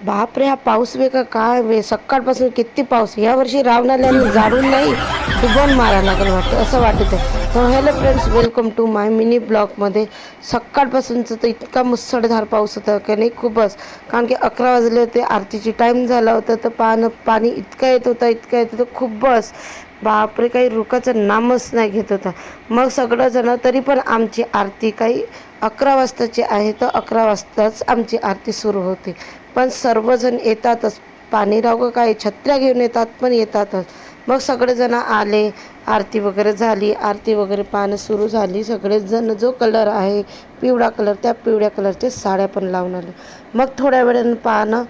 बापरे! हा पाऊस वेगळा काय सकाळपासून किती पाऊस. यावर्षी रावणाल्यानं जाडून नाही, डुबवून मारायला लागेल वाटतं, असं वाटत आहे. तर hello friends, welcome to my mini ब्लॉगमध्ये. सकाळपासूनचं तर इतका मुसळधार पाऊस होता की नाही, खूपच. कारण की 11 वाजले होते, आरतीची टाईम झाला होता, तर पाणी इतकं येत होतं खूपच. बापरे! काही रुकाचं नामच नाही घेत होता. मग सगळंजणं तरी पण आमची आरती काही 11 वाजताची आहे, तर 11 वाजताच आमची आरती सुरू होते. पण सर्वजण येतातच. पाणी राव काय, छत्र्या घेऊन येतात, पण येतातच. मग सगळेजण आले, आरती वगैरे झाली, आरती वगैरे पाहणं सुरू झाली. सगळेजण जो कलर आहे पिवळा कलर, त्या पिवळ्या कलरच्या साड्या पण लावून आले. मग थोड्या वेळानं पाहणं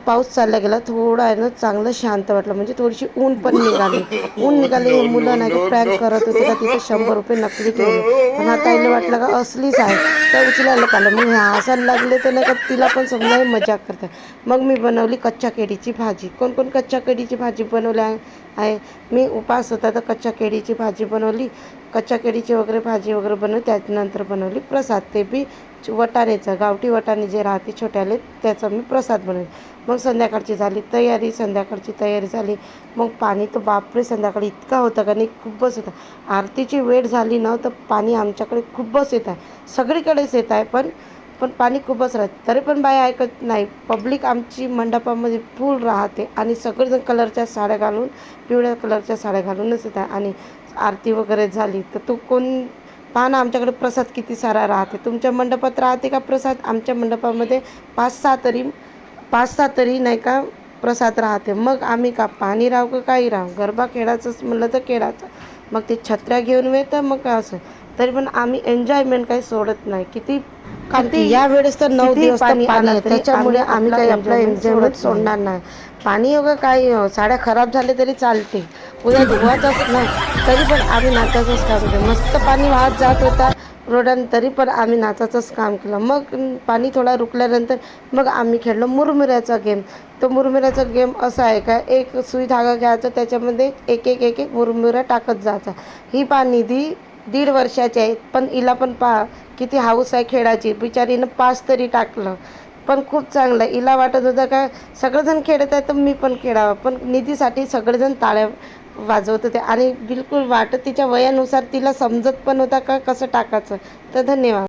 पाऊस चालला गेला. थोडा आहे ना चांगलं शांत वाटलं, म्हणजे थोडीशी ऊन पण निघाली. ऊन निघाली, हे मुलं नाही का प्रँक करत होते का तिथे 100 रुपये नकली ठेवले. पण हा ताईला वाटलं का असलीच आहे, तर उचलायला पाहिलं. मग हे हसायला लागले, तर नाही का तिला पण समजा हे मजाक करतात. मग मी बनवली कच्च्या केळीची भाजी. कोण कोण कच्च्या केळीची भाजी बनवली आहे. मी उपास होता तर कच्च्या केळीची भाजी बनवली. कच्च्या केळीची वगैरे भाजी वगैरे बनवली. त्यानंतर बनवली प्रसाद, ते बी वटाण्याचं, गावठी वटाणे जे राहते छोट्याले, त्याचा मी प्रसाद बनवला. मग संध्याकाळची तयारी झाली. मग पाणी तर बापरे संध्याकाळी इतका होता का नाही, खूपच होता. आरतीची वेळ झाली ना, तर पाणी आमच्याकडे खूपच येत आहे, सगळीकडेच येत आहे. पण पाणी खूपच राहते, तरी पण बाई ऐकत नाही. पब्लिक आमची मंडपामध्ये फुल राहते आणि सगळेजण कलरच्या साड्या घालून, पिवळ्या कलरच्या साड्या घालूनच येत आहे. आणि आरती वगैरे झाली तर तू कोण पहा ना, आमच्याकडे प्रसाद किती सारा राहते. तुमच्या मंडपात राहते का प्रसाद? आमच्या मंडपामध्ये 5-6 तरी नाही का प्रसाद राहते. मग आम्ही का पाणी राव का काही राव, गरबा खेळायचंच म्हणलं तर खेळायचं. मग ते छत्र्या घेऊन येतं, मग काय असं. तरी पण आम्ही एन्जॉयमेंट काही सोडत नाही. किती या वेळेस तर 9 दिवस पाणी आहे, त्याच्यामुळे आम्ही काही आपला एन्जॉयमेंट सोडणार नाही. पाणी वगैरे काही साड्या खराब झाले तरी चालते, उद्या धुवायचंच नाही, तरी पण आम्ही नाचायचंच काम केलं. मस्त पाणी वाहत जात होता रोडाने, तरी पण आम्ही नाचायचंच काम केलं. मग पाणी थोडा रुकल्यानंतर मग आम्ही खेळलो मुरमुऱ्याचा गेम. तो मुरमुऱ्याचा गेम असा आहे का, एक सुई धागा घ्यायचा, त्याच्यामध्ये एक एक एक एक मुरमुरा टाकत जायचा. ही निधी 1.5 वर्षाची आहे, पण हिला पण किती हाऊस आहे खेळाची. बिचारीनं 5 तरी टाकलं, पण खूप चांगलं. हिला वाटत होतं का सगळेजण खेळत आहे तर मी पण खेळावं, पण निधीसाठी सगळेजण टाळ्या वाजवत होते. आणि बिलकुल तिच्या वयानुसार तिला समजत पण होता का कसं टाकायचं. तर धन्यवाद.